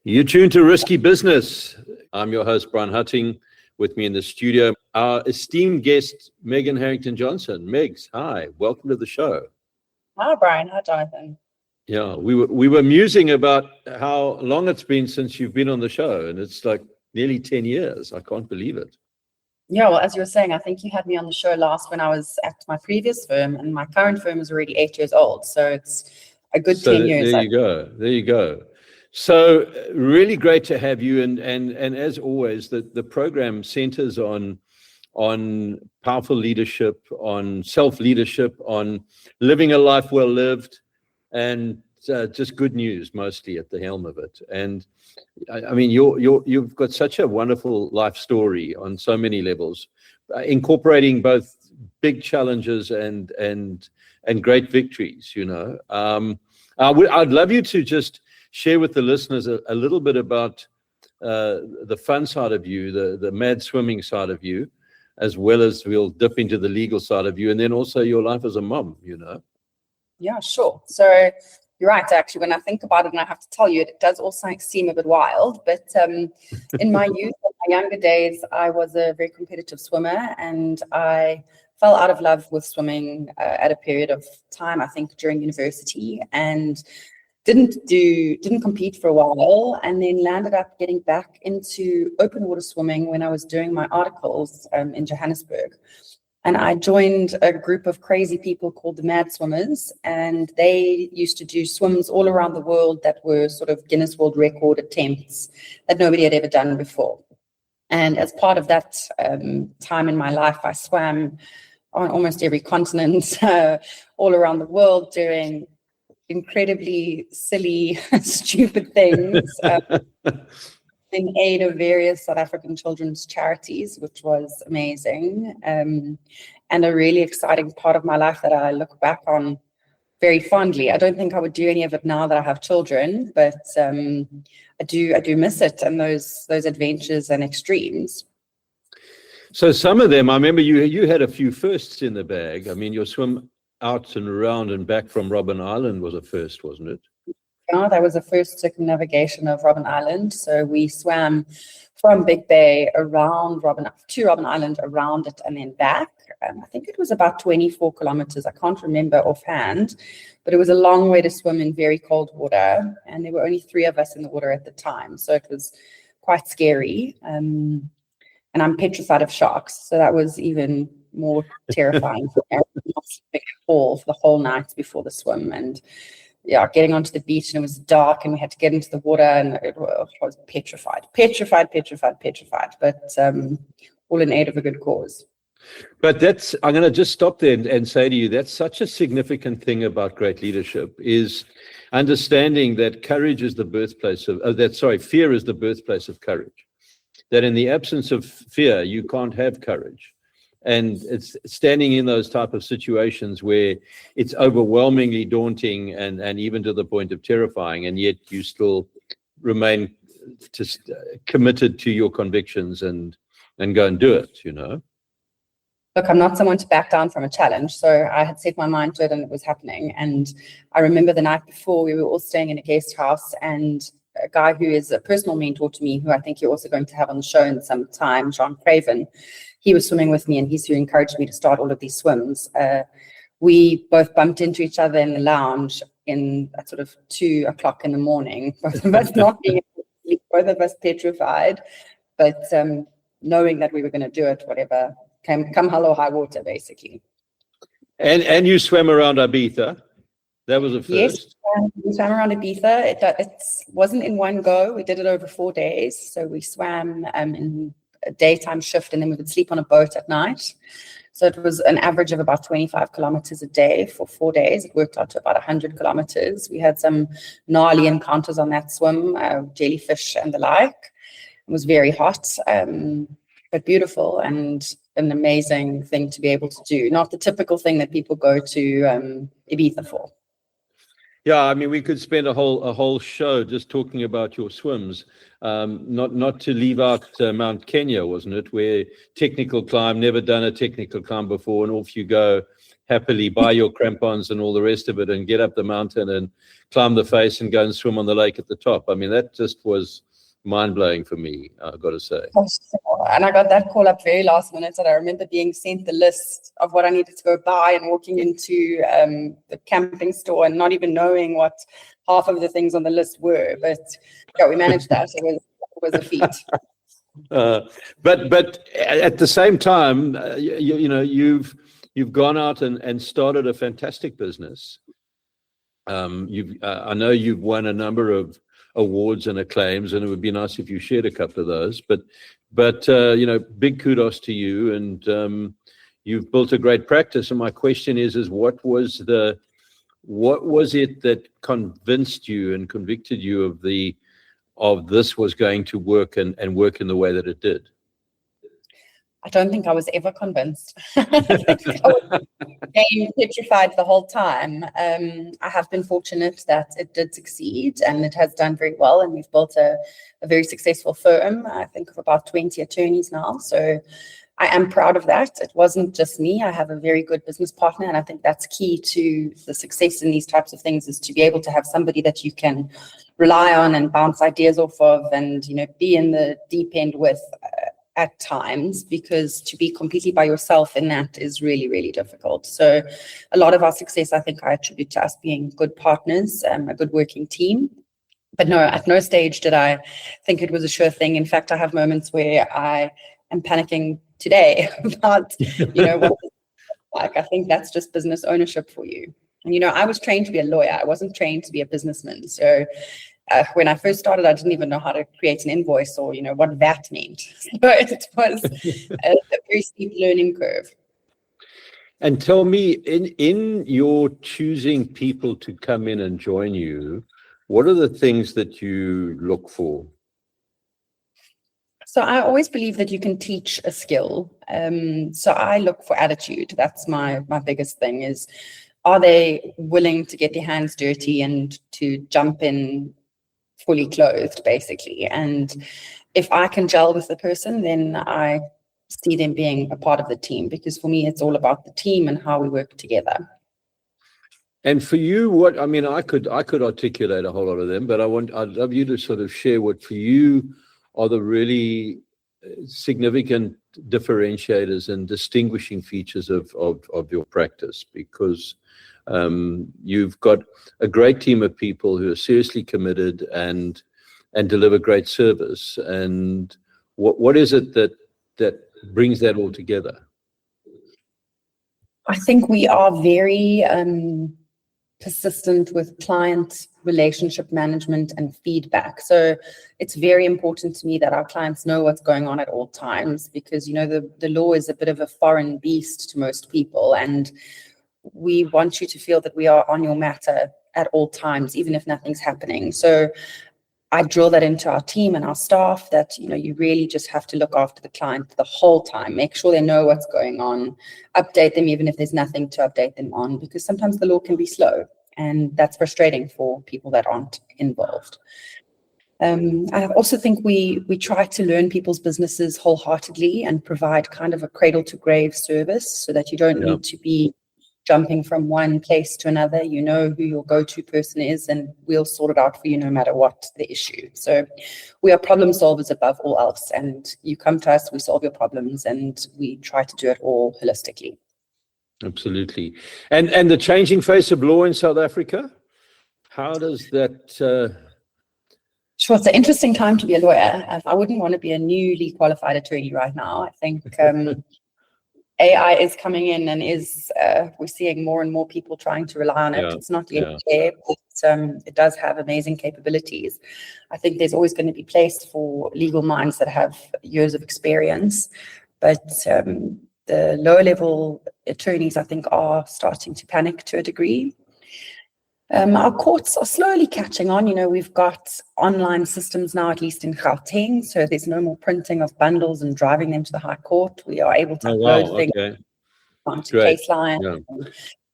You're tuned to Risky Business. I'm your host, Bryan Hattingh. With me in the studio, our esteemed guest, Megan Harrington-Johnson. Megs, hi, welcome to the show. Hi, Brian. Hi, Jonathan. Yeah, we were musing about how long it's been since you've been on the show, and it's like nearly 10 years. I can't believe it. Yeah, well, as you were saying, I think you had me on the show last when I was at my previous firm, and my current firm is already 8 years old. So it's a good 10 years. There you go. So really great to have you. And as always, the program centers on powerful leadership, on self-leadership, on living a life well lived, and just good news mostly at the helm of it. And I mean, you've got such a wonderful life story on so many levels, incorporating both big challenges and great victories. You know, I'd love you to just share with the listeners a little bit about the fun side of you, the mad swimming side of you, as well as we'll dip into the legal side of you, and then also your life as a mom, you know. Yeah, sure. So you're right, actually. When I think about it, and I have to tell you, it does also seem a bit wild, but in my youth, in my younger days, I was a very competitive swimmer, and I fell out of love with swimming at a period of time, I think, during university, and didn't compete for a while, and then landed up getting back into open water swimming when I was doing my articles in Johannesburg. And I joined a group of crazy people called the Mad Swimmers, and they used to do swims all around the world that were sort of Guinness World Record attempts that nobody had ever done before. And as part of that time in my life, I swam on almost every continent all around the world, doing incredibly silly, stupid things in aid of various South African children's charities, which was amazing, and a really exciting part of my life that I look back on very fondly. I don't think I would do any of it now that I have children, but I do miss it, and those adventures and extremes. So some of them, I remember you had a few firsts in the bag. I mean, your swim out and around and back from Robben Island was a first, wasn't it? Yeah, that was the first circumnavigation of Robben Island. So we swam from Big Bay to Robben Island, around it, and then back. I think it was about 24 kilometers. I can't remember offhand, but it was a long way to swim in very cold water. And there were only 3 of us in the water at the time. So it was quite scary. And I'm petrified of sharks. So that was even more terrifying. For the whole night before the swim, and getting onto the beach, and it was dark, and we had to get into the water, and I was petrified, but all in aid of a good cause. But I'm going to just stop there and say to you, that's such a significant thing about great leadership, is understanding that fear is the birthplace of courage. That in the absence of fear, you can't have courage. And it's standing in those type of situations where it's overwhelmingly daunting and even to the point of terrifying, and yet you still remain just committed to your convictions and go and do it, you know? Look, I'm not someone to back down from a challenge, so I had set my mind to it, and it was happening. And I remember the night before, we were all staying in a guest house, and a guy who is a personal mentor to me, who I think you're also going to have on the show in some time, John Craven, he was swimming with me, and he's who encouraged me to start all of these swims. We both bumped into each other in the lounge at sort of 2 o'clock in the morning, both of us not being able to sleep, both of us petrified, but knowing that we were going to do it, whatever, come hell or high water, basically. And you swam around Ibiza. That was a first. Yes, we swam around Ibiza. It wasn't in one go. We did it over 4 days. So we swam in a daytime shift, and then we would sleep on a boat at night. So it was an average of about 25 kilometers a day for 4 days. It worked out to about 100 kilometers. We had some gnarly encounters on that swim, jellyfish and the like. It was very hot, but beautiful, and an amazing thing to be able to do. Not the typical thing that people go to Ibiza for. Yeah, I mean, we could spend a whole show just talking about your swims. Not to leave out Mount Kenya, wasn't it? Where technical climb, never done a technical climb before, and off you go happily buy your crampons and all the rest of it and get up the mountain and climb the face and go and swim on the lake at the top. I mean, that just was mind-blowing for me, I've got to say. And I got that call up very last minute, and I remember being sent the list of what I needed to go buy and walking into the camping store and not even knowing what half of the things on the list were. But yeah, we managed that. It was a feat. But at the same time, you've gone out and started a fantastic business. I know you've won a number of awards and acclaims, and it would be nice if you shared a couple of those. But big kudos to you, and you've built a great practice. And my question is what was it that convinced you and convicted you of this was going to work and work in the way that it did? I don't think I was ever convinced. I was petrified the whole time. I have been fortunate that it did succeed, and it has done very well. And we've built a very successful firm, I think of about 20 attorneys now. So I am proud of that. It wasn't just me. I have a very good business partner, and I think that's key to the success in these types of things, is to be able to have somebody that you can rely on and bounce ideas off of, and be in the deep end with at times, because to be completely by yourself in that is really, really difficult. So a lot of our success, I think, I attribute to us being good partners, a good working team. But no, at no stage did I think it was a sure thing. In fact, I have moments where I am panicking today about, what like. I think that's just business ownership for you. And, I was trained to be a lawyer. I wasn't trained to be a businessman. So when I first started, I didn't even know how to create an invoice or, what VAT meant. So it was a very steep learning curve. And tell me, in your choosing people to come in and join you, what are the things that you look for? So I always believe that you can teach a skill. So I look for attitude. That's my biggest thing is, are they willing to get their hands dirty and to jump in fully clothed, basically? And if I can gel with the person, then I see them being a part of the team, because for me, it's all about the team and how we work together. And for you, I could articulate a whole lot of them, but I'd love you to sort of share what for you are the really significant differentiators and distinguishing features of your practice, because you've got a great team of people who are seriously committed and deliver great service. And what is it that brings that all together? I think we are very persistent with client relationship management and feedback. So it's very important to me that our clients know what's going on at all times, because the law is a bit of a foreign beast to most people, and we want you to feel that we are on your matter at all times, even if nothing's happening. So I drill that into our team and our staff, that you really just have to look after the client the whole time. Make sure they know what's going on. Update them even if there's nothing to update them on, because sometimes the law can be slow, and that's frustrating for people that aren't involved. I also think we try to learn people's businesses wholeheartedly and provide kind of a cradle to grave service, so that you don't need to be jumping from one place to another. You know who your go-to person is, and we'll sort it out for you no matter what the issue. So we are problem solvers above all else, and you come to us, we solve your problems, and we try to do it all holistically. Absolutely. And the changing face of law in South Africa, how does that... Sure, it's an interesting time to be a lawyer. I wouldn't want to be a newly qualified attorney right now. I think AI is coming in and we're seeing more and more people trying to rely on it. It's not yet there, but it does have amazing capabilities. I think there's always going to be place for legal minds that have years of experience, but the lower level attorneys, I think, are starting to panic to a degree. Our courts are slowly catching on. We've got online systems now, at least in Gauteng, so there's no more printing of bundles and driving them to the High Court. We are able to upload things onto Caseline and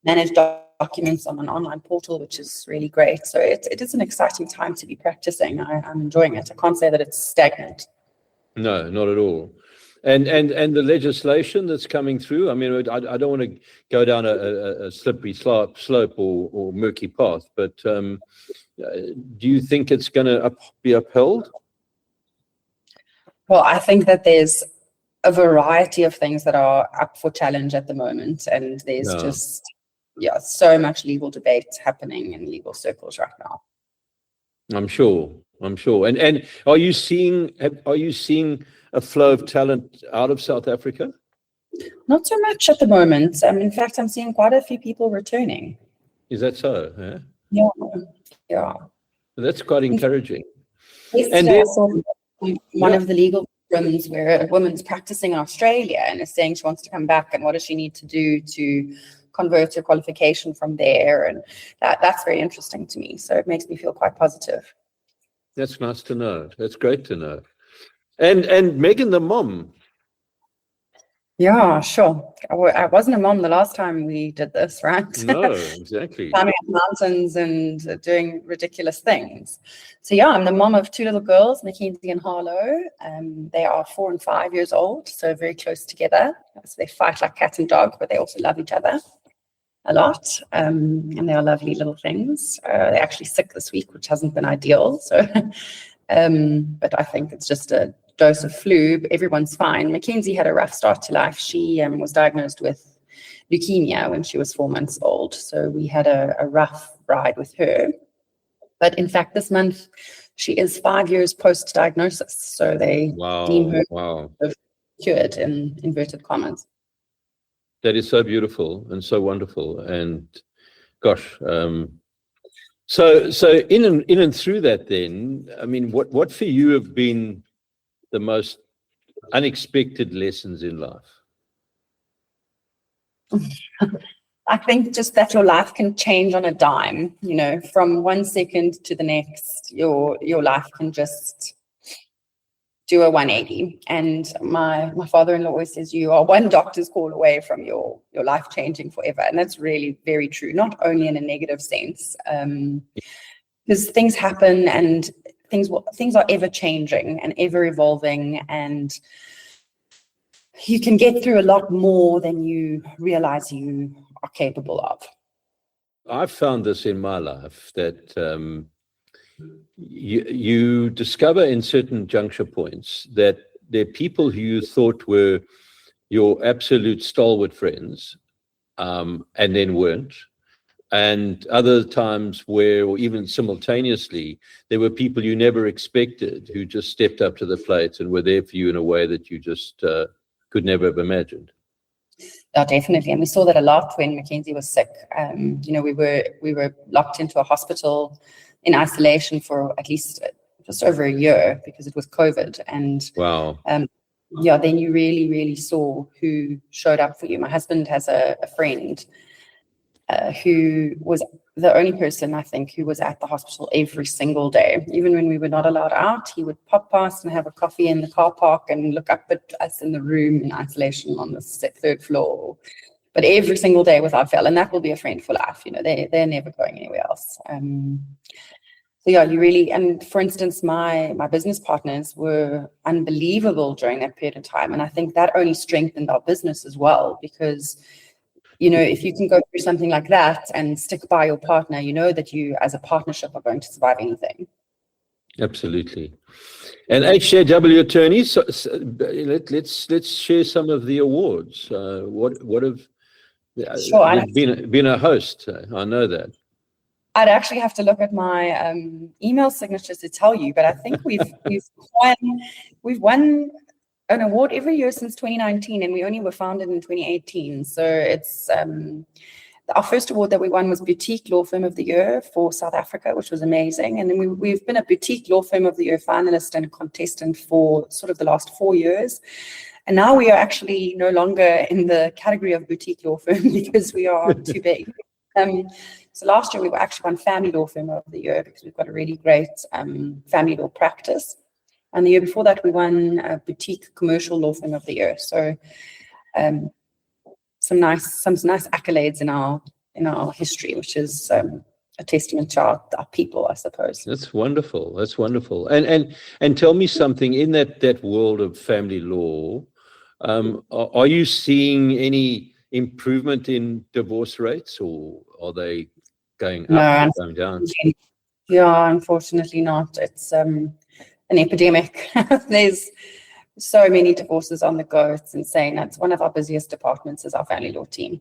manage documents on an online portal, which is really great. So it is an exciting time to be practicing. I'm enjoying it. I can't say that it's stagnant. No, not at all. And the legislation that's coming through. I mean, I don't want to go down a slippery slope or murky path, but do you think it's going to be upheld? Well, I think that there's a variety of things that are up for challenge at the moment, and there's just so much legal debate happening in legal circles right now. I'm sure. And are you seeing a flow of talent out of South Africa? Not so much at the moment. In fact, I'm seeing quite a few people returning. Is that so? Yeah. That's quite encouraging. And I saw one of the legal rooms where a woman's practicing in Australia and is saying she wants to come back, and what does she need to do to convert her qualification from there, and that's very interesting to me. So it makes me feel quite positive. That's nice to know. That's great to know. And Megan, the mom. Yeah, sure. I wasn't a mom the last time we did this, right? No, exactly. Climbing up mountains and doing ridiculous things. So yeah, I'm the mom of two little girls, Mackenzie and Harlow. They are 4 and 5 years old, so very close together. So they fight like cat and dog, but they also love each other a lot. And they are lovely little things. They're actually sick this week, which hasn't been ideal. So, but I think it's just a dose of flu. Everyone's fine. Mackenzie had a rough start to life. She was diagnosed with leukemia when she was 4 months old. So we had a rough ride with her. But in fact, this month, she is 5 years post-diagnosis. So they deem her cured, in inverted commas. That is so beautiful and so wonderful. And gosh, so in and through that then, I mean, what for you have been the most unexpected lessons in life? I think just that your life can change on a dime, from 1 second to the next, your life can just do a 180. And my father-in-law always says, you are one doctor's call away from your life changing forever. And that's really very true, not only in a negative sense, because things happen and things are ever changing and ever evolving, and you can get through a lot more than you realize you are capable of. I've found this in my life that you discover in certain juncture points that there are people who you thought were your absolute stalwart friends, and then weren't. And other times where, or even simultaneously, there were people you never expected who just stepped up to the plate and were there for you in a way that you just could never have imagined. Yeah, definitely. And we saw that a lot when Mackenzie was sick. We were locked into a hospital in isolation for at least just over a year because it was COVID. And then you really, really saw who showed up for you. My husband has a friend who was the only person, I think, who was at the hospital every single day. Even when we were not allowed out, he would pop past and have a coffee in the car park and look up at us in the room in isolation on the 3rd floor. But every single day without fail, and that will be a friend for life. They're never going anywhere else. So yeah, you really, and for instance, my business partners were unbelievable during that period of time. And I think that only strengthened our business as well, because if you can go through something like that and stick by your partner, you know that you as a partnership are going to survive anything. Absolutely. And HJW Attorneys, let's share some of the awards. What have you've been a host? I know that. I'd actually have to look at my email signatures to tell you, but I think we've won an award every year since 2019, and we only were founded in 2018. So it's our first award that we won was Boutique Law Firm of the Year for South Africa, which was amazing. And then we've been a Boutique Law Firm of the Year finalist and contestant for sort of the last 4 years. And now we are actually no longer in the category of Boutique Law Firm because we are too big. So last year we were actually won Family Law Firm of the Year because we've got a really great family law practice. And the year before that, we won Boutique Commercial Law Firm of the Year. So some nice accolades in our history, which is a testament to our people, I suppose. That's wonderful. And tell me something in that world of family law. Are you seeing any improvement in divorce rates, or are they going up or going down? Yeah, unfortunately not. It's an epidemic. There's so many divorces on the go. It's insane. That's one of our busiest departments is our family law team.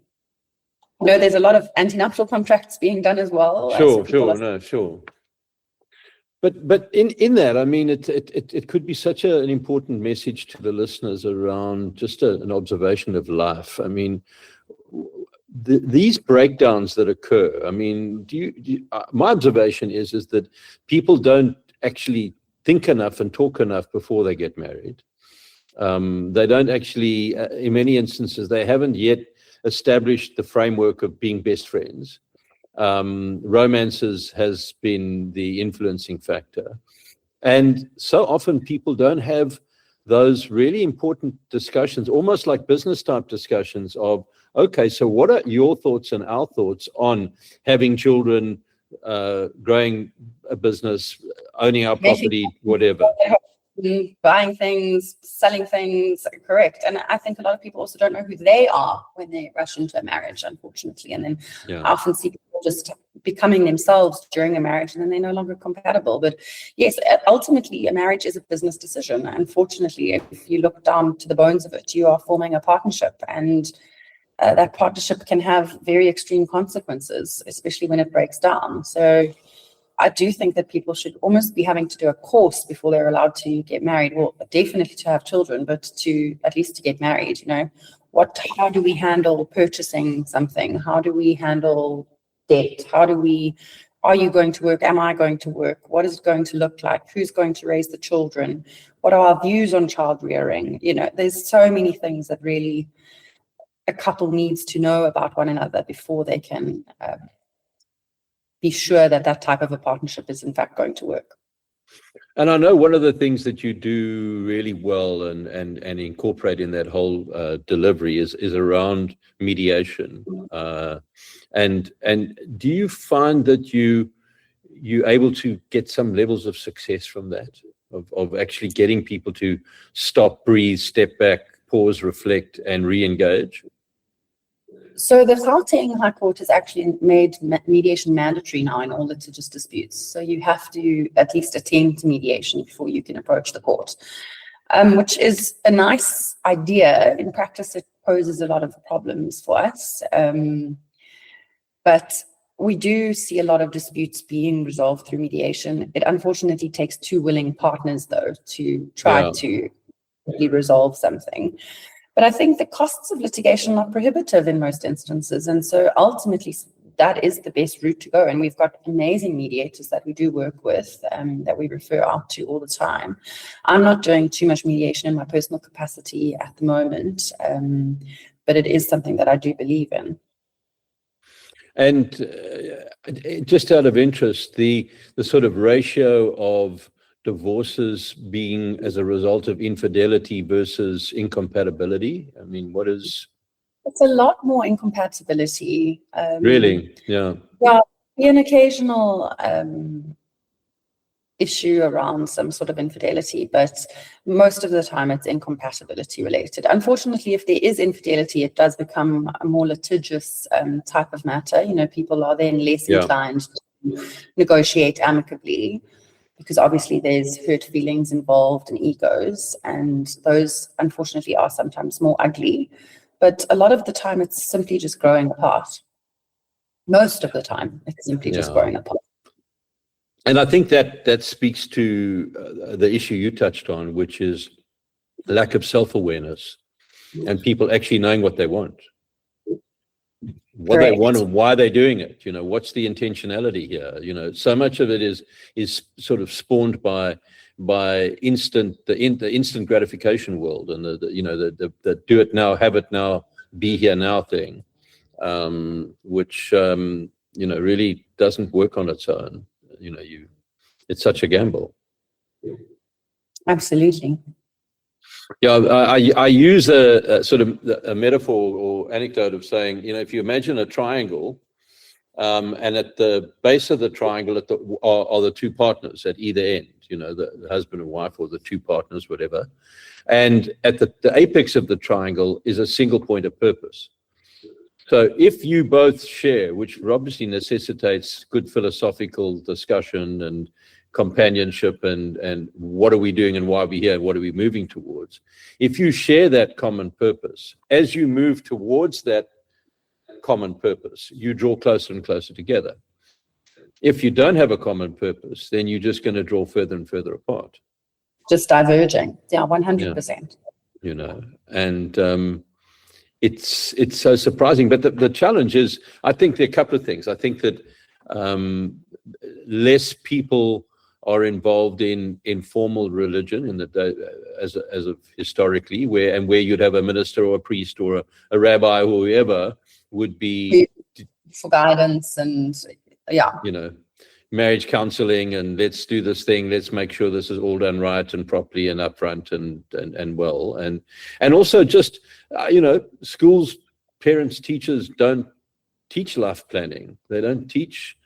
There's a lot of antenuptial contracts being done as well. Sure. But in that, I mean, it could be such an important message to the listeners around just an observation of life. I mean, these breakdowns that occur. I mean, my observation is that people don't actually think enough and talk enough before they get married. They don't actually, in many instances, they haven't yet established the framework of being best friends. Romances has been the influencing factor. And so often people don't have those really important discussions, almost like business type discussions of, okay, so what are your thoughts and our thoughts on having children, growing a business, owning our property, whatever. Buying things, selling things, correct. And I think a lot of people also don't know who they are when they rush into a marriage, unfortunately. And then I often see people just becoming themselves during a marriage, and then they're no longer compatible. But yes, ultimately, a marriage is a business decision. Unfortunately, if you look down to the bones of it, you are forming a partnership, and that partnership can have very extreme consequences, especially when it breaks down. So I do think that people should almost be having to do a course before they're allowed to get married. Well, definitely to have children, but to at least to get married, how do we handle purchasing something? How do we handle debt? Are you going to work? Am I going to work? What is it going to look like? Who's going to raise the children? What are our views on child rearing? There's so many things that really a couple needs to know about one another before they can be sure that type of a partnership is in fact going to work. And I know one of the things that you do really well and incorporate in that whole delivery is around mediation. And do you find that you're able to get some levels of success from that, of actually getting people to stop, breathe, step back, pause, reflect, and re-engage? So the Gauteng High Court has actually made mediation mandatory now in all litigious disputes. So you have to at least attend to mediation before you can approach the court, which is a nice idea. In practice, it poses a lot of problems for us. But we do see a lot of disputes being resolved through mediation. It unfortunately takes two willing partners, though, to try to resolve something. But I think the costs of litigation are prohibitive in most instances. And so ultimately, that is the best route to go. And we've got amazing mediators that we do work with, that we refer out to all the time. I'm not doing too much mediation in my personal capacity at the moment, but it is something that I do believe in. And just out of interest, the sort of ratio of divorces being as a result of infidelity versus incompatibility? I mean, what is... It's a lot more incompatibility. Really? Yeah. Well, an occasional issue around some sort of infidelity, but most of the time it's incompatibility related. Unfortunately, if there is infidelity, it does become a more litigious type of matter. People are then less inclined to negotiate amicably, because obviously there's hurt feelings involved and egos, and those unfortunately are sometimes more ugly. But a lot of the time it's simply just growing apart. Most of the time it's simply just growing apart. And I think that speaks to the issue you touched on, which is lack of self-awareness and people actually knowing what they want. What they want and why they're doing it, what's the intentionality here? So much of it is sort of spawned by the instant gratification world, and the do it now, have it now, be here now thing, which really doesn't work on its own. It's such a gamble. Absolutely. Yeah, I use a sort of a metaphor or anecdote of saying, if you imagine a triangle, And at the base of the triangle are the two partners at either end, the husband and wife, or the two partners, whatever. And at the apex of the triangle is a single point of purpose. So if you both share, which obviously necessitates good philosophical discussion and companionship and what are we doing and why are we here and what are we moving towards, if you share that common purpose, as you move towards that common purpose, you draw closer and closer together. If you don't have a common purpose, then you're just going to draw further and further apart. Just diverging. Yeah, 100%. And it's so surprising. But the challenge is, I think there are a couple of things. I think that less people are involved in formal religion as of historically, where you'd have a minister or a priest or a rabbi or whoever would be for guidance and marriage counseling and let's do this thing, let's make sure this is all done right and properly and upfront and well, and also just schools, parents, teachers don't teach life planning, they don't teach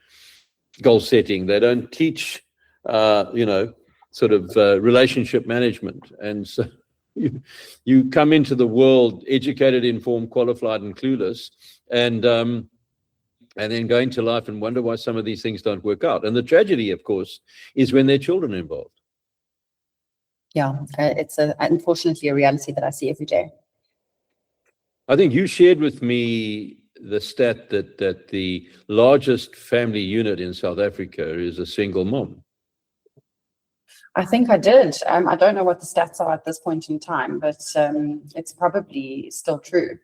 goal setting, they don't teach relationship management. And so you come into the world educated, informed, qualified and clueless, and then go into life and wonder why some of these things don't work out. And the tragedy, of course, is when there are children involved. Yeah, it's unfortunately a reality that I see every day. I think you shared with me the stat that the largest family unit in South Africa is a single mom. I think I did. I don't know what the stats are at this point in time, but it's probably still true.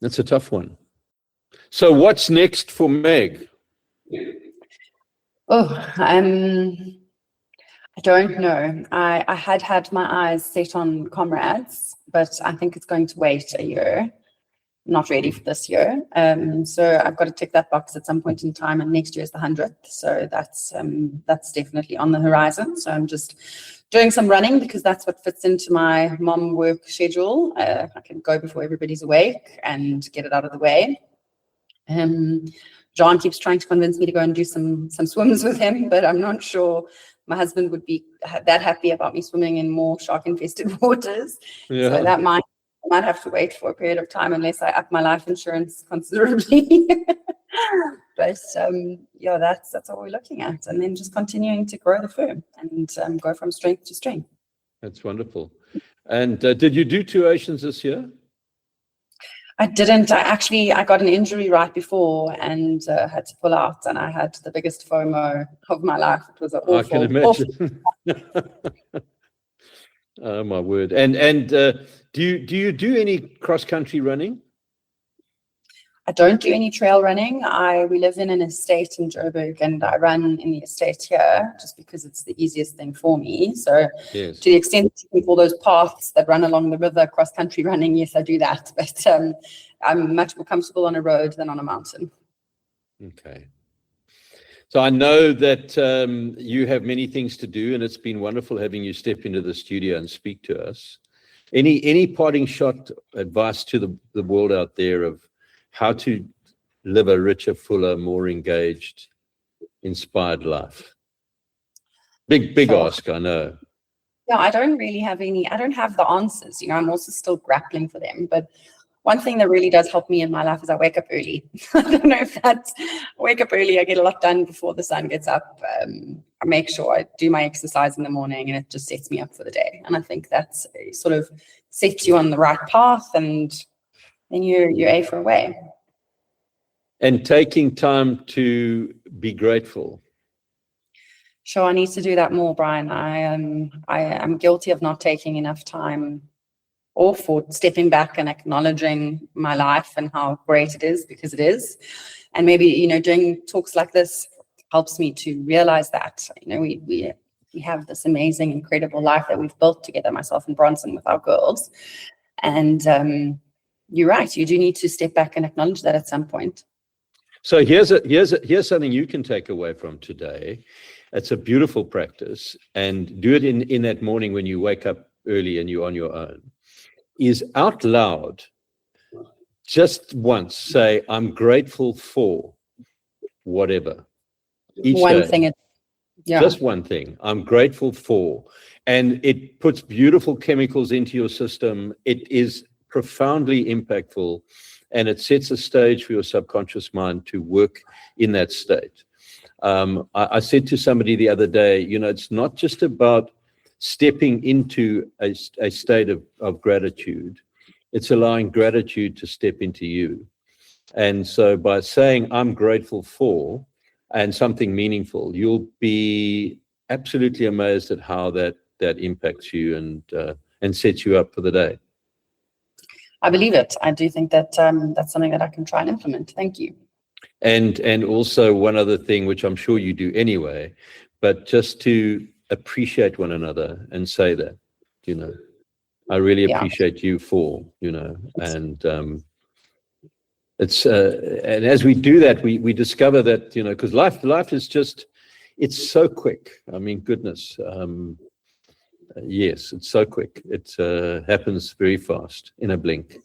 That's a tough one. So what's next for Meg? I don't know. I had my eyes set on comrades, but I think it's going to wait a year. Not ready for this year. So I've got to tick that box at some point in time, and next year is the 100th. So that's definitely on the horizon. So I'm just doing some running because that's what fits into my mom work schedule. I can go before everybody's awake and get it out of the way. John keeps trying to convince me to go and do some swims with him, but I'm not sure my husband would be that happy about me swimming in more shark-infested waters. Yeah. So that might have to wait for a period of time unless I up my life insurance considerably. But that's what we're looking at, and then just continuing to grow the firm and go from strength to strength. That's wonderful. And did you do 2 Oceans this year? I didn't. I got an injury right before and had to pull out, and I had the biggest FOMO of my life. It was awful. I can imagine. Oh my word! And do you do any cross country running? I don't do any trail running. We live in an estate in Joburg, and I run in the estate here just because it's the easiest thing for me. So yes. To the extent that you can call those paths that run along the river cross country running, yes, I do that. But I'm much more comfortable on a road than on a mountain. Okay. So I know that you have many things to do, and it's been wonderful having you step into the studio and speak to us. Any parting shot advice to the world out there of how to live a richer, fuller, more engaged, inspired life? Big ask, I know. Yeah, I don't really have I don't have the answers. I'm also still grappling for them. But one thing that really does help me in my life is I wake up early. I don't know if I wake up early, I get a lot done before the sun gets up. I make sure I do my exercise in the morning, and it just sets me up for the day. And I think that's sort of sets you on the right path, and then you're A for a way. And taking time to be grateful. Sure, I need to do that more, Brian. I am guilty of not taking enough time off or stepping back and acknowledging my life and how great it is, because it is. And maybe, doing talks like this helps me to realize that, we have this amazing, incredible life that we've built together, myself and Bronson, with our girls. And you're right, you do need to step back and acknowledge that at some point. So here's something you can take away from today. It's a beautiful practice, and do it in that morning when you wake up early and you're on your own. Is out loud just once say, I'm grateful for whatever. Each One day. thing. Yeah. Just one thing I'm grateful for. And it puts beautiful chemicals into your system. It is profoundly impactful, and it sets a stage for your subconscious mind to work in that state. I said to somebody the other day, it's not just about stepping into a state of gratitude. It's allowing gratitude to step into you. And so by saying, I'm grateful for, and something meaningful, you'll be absolutely amazed at how that impacts you and sets you up for the day. I believe it. I do think that that's something that I can try and implement. Thank you. And also one other thing, which I'm sure you do anyway, but just to appreciate one another and say that, I really appreciate you for, and it's and as we do that, we discover that, because life is just, it's so quick. I mean, goodness. Yes, it's so quick. It happens very fast in a blink.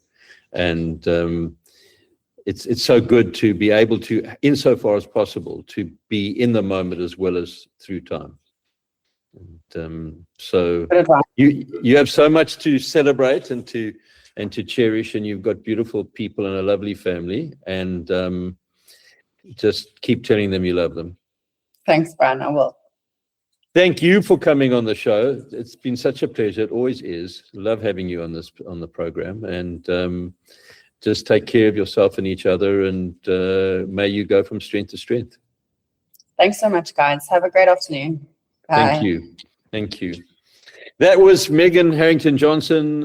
And it's so good to be able to, insofar as possible, to be in the moment as well as through time. And so you have so much to celebrate and to cherish, and you've got beautiful people and a lovely family, and just keep telling them you love them. Thanks, Bryan. I will. Thank you for coming on the show. It's been such a pleasure. It always is. Love having you on the program, and just take care of yourself and each other, and may you go from strength to strength. Thanks so much, guys. Have a great afternoon. Bye. Thank you. That was Megan Harrington-Johnson,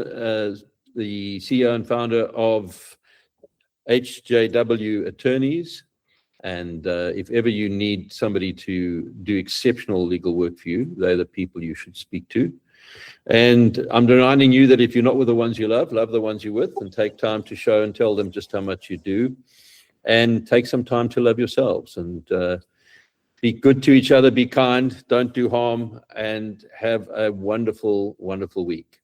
the CEO and founder of HJW Attorneys. And if ever you need somebody to do exceptional legal work for you, they're the people you should speak to. And I'm reminding you that if you're not with the ones you love the ones you're with, and take time to show and tell them just how much you do. And take some time to love yourselves, and be good to each other, be kind, don't do harm, and have a wonderful, wonderful week.